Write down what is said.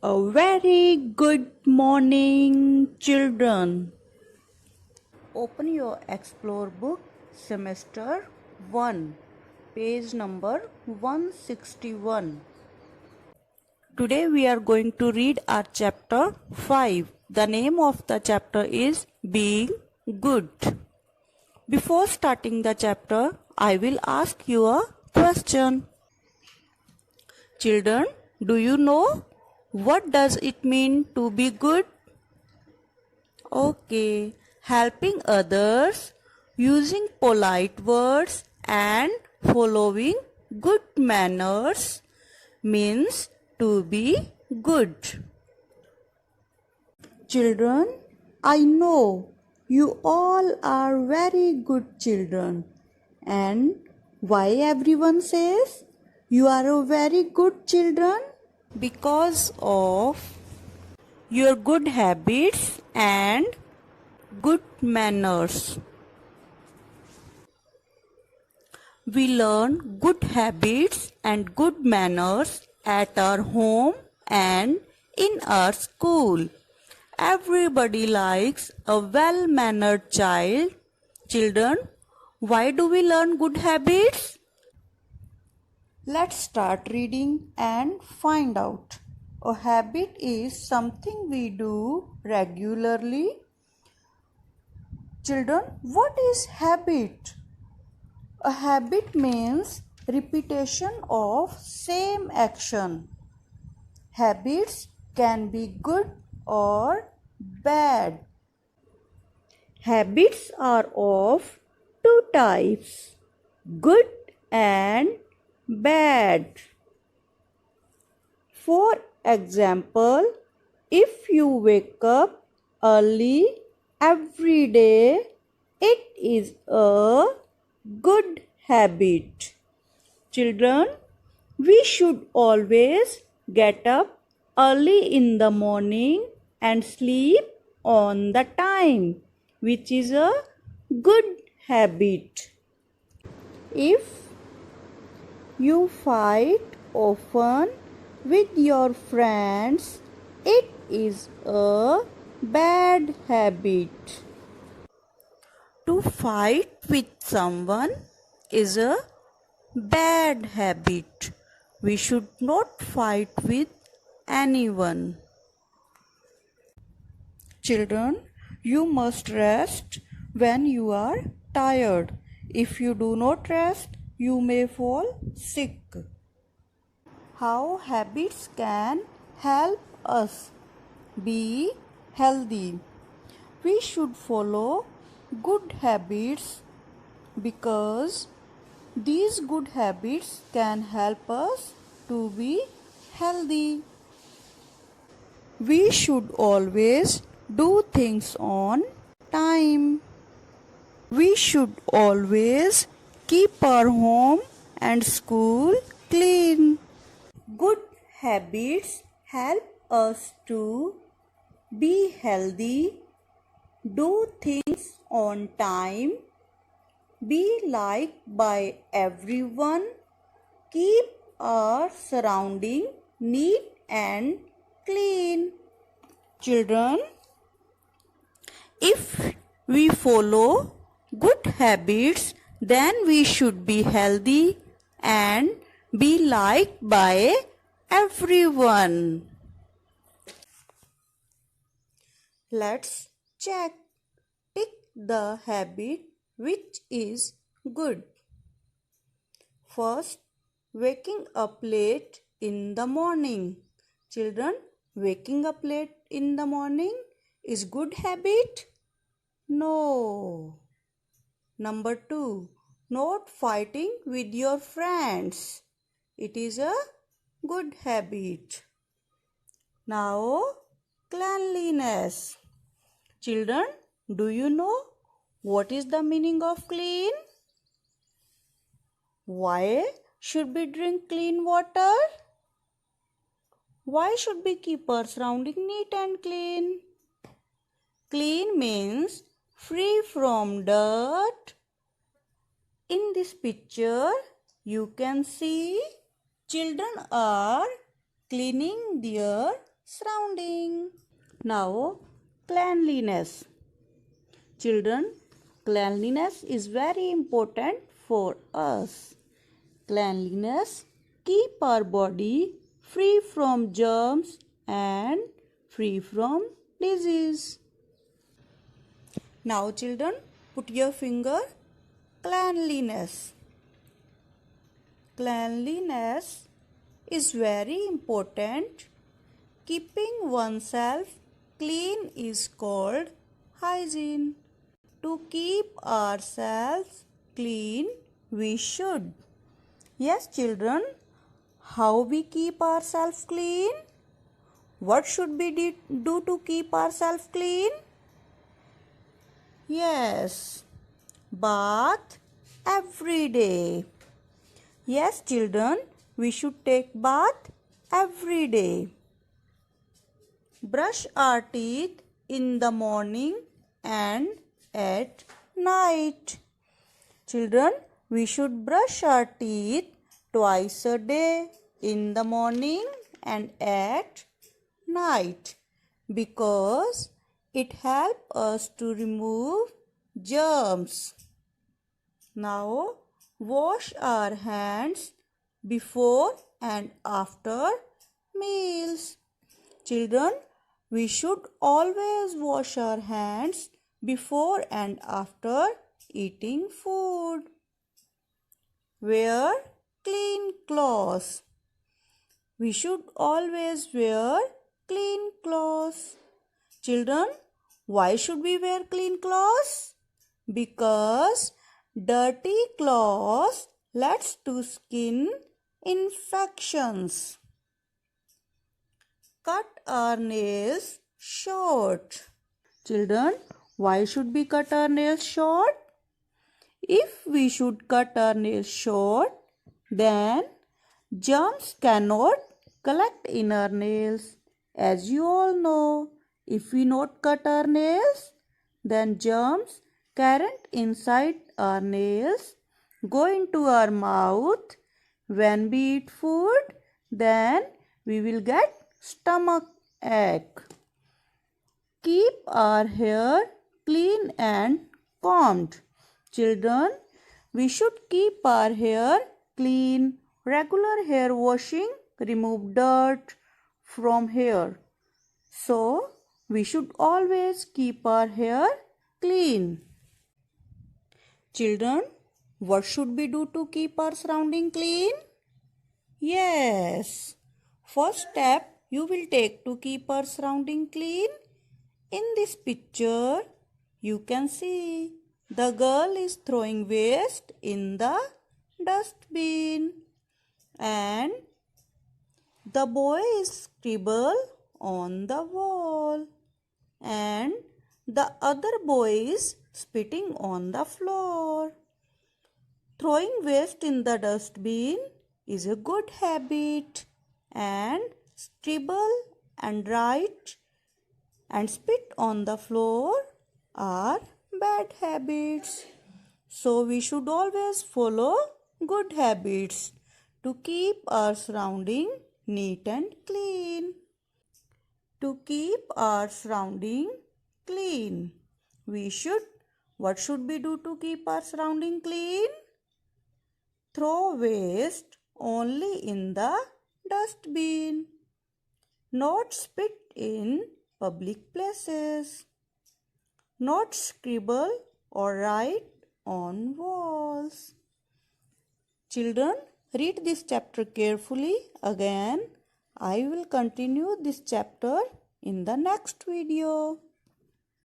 A very good morning, children. Open your Explore book, semester 1, page number 161. Today we are going to read our chapter 5. The name of the chapter is Being Good. Before starting the chapter, I will ask you a question. Children, do you know what does it mean to be good? Okay, helping others, using polite words and following good manners means to be good. Children, I know you all are very good children. And why everyone says you are a very good children? Because of your good habits and good manners. We learn good habits and good manners at our home and in our school. Everybody likes a well-mannered child. Children, why do we learn good habits? Let's start reading and find out. A habit is something we do regularly. Children, what is habit? A habit means repetition of same action. Habits can be good or bad. Habits are of two types, good and bad. For example, if you wake up early every day, it is a good habit. Children, we should always get up early in the morning and sleep on the time, which is a good habit. If you fight often with your friends, it is a bad habit. To fight with someone is a bad habit. We should not fight with anyone. Children, you must rest when you are tired. If you do not rest, you may fall sick. How habits can help us be healthy? We should follow good habits because these good habits can help us to be healthy. We should always do things on time. We should always keep our home and school clean. Good habits help us to be healthy, do things on time, be liked by everyone, keep our surrounding neat and clean. Children, if we follow good habits, then we should be healthy and be liked by everyone. Let's check. Tick the habit which is good. First, waking up late in the morning. Children, waking up late in the morning is good habit? No. Number 2, not fighting with your friends. It is a good habit. Now, cleanliness. Children, do you know what is the meaning of clean? Why should we drink clean water? Why should we keep our surrounding neat and clean? Clean means free from dirt. In this picture, you can see children are cleaning their surrounding. Now, cleanliness. Children, cleanliness is very important for us. Cleanliness keep our body free from germs and free from disease. Now children, put your finger cleanliness. Cleanliness is very important. Keeping oneself clean is called hygiene. To keep ourselves clean, we should. Yes, children, how we keep ourselves clean? What should we do to keep ourselves clean? Yes, bath every day. Yes, children, we should take bath every day. Brush our teeth in the morning and at night. Children, we should brush our teeth twice a day, in the morning and at night, because it helps us to remove germs. Now, wash our hands before and after meals. Children, we should always wash our hands before and after eating food. Wear clean clothes. We should always wear clean clothes. Children, why should we wear clean clothes? Because dirty clothes leads to skin infections. Cut our nails short. Children, why should we cut our nails short? If we should cut our nails short, then germs cannot collect in our nails. As you all know, if we not cut our nails, then germs current inside our nails go into our mouth. When we eat food, then we will get stomach ache. Keep our hair clean and combed. Children, we should keep our hair clean. Regular hair washing remove dirt from hair. So, we should always keep our hair clean. Children, what should we do to keep our surrounding clean? Yes, first step you will take to keep our surrounding clean. In this picture, you can see the girl is throwing waste in the dustbin and the boy is scribble on the wall and the other boy is spitting on the floor. Throwing waste in the dustbin is a good habit, and scribble and write and spit on the floor are bad habits. So we should always follow good habits to keep our surrounding neat and clean. To keep our surrounding clean, what should we do to keep our surrounding clean? Throw waste only in the dustbin. Not spit in public places. Not scribble or write on walls. Children, read this chapter carefully again. I will continue this chapter in the next video.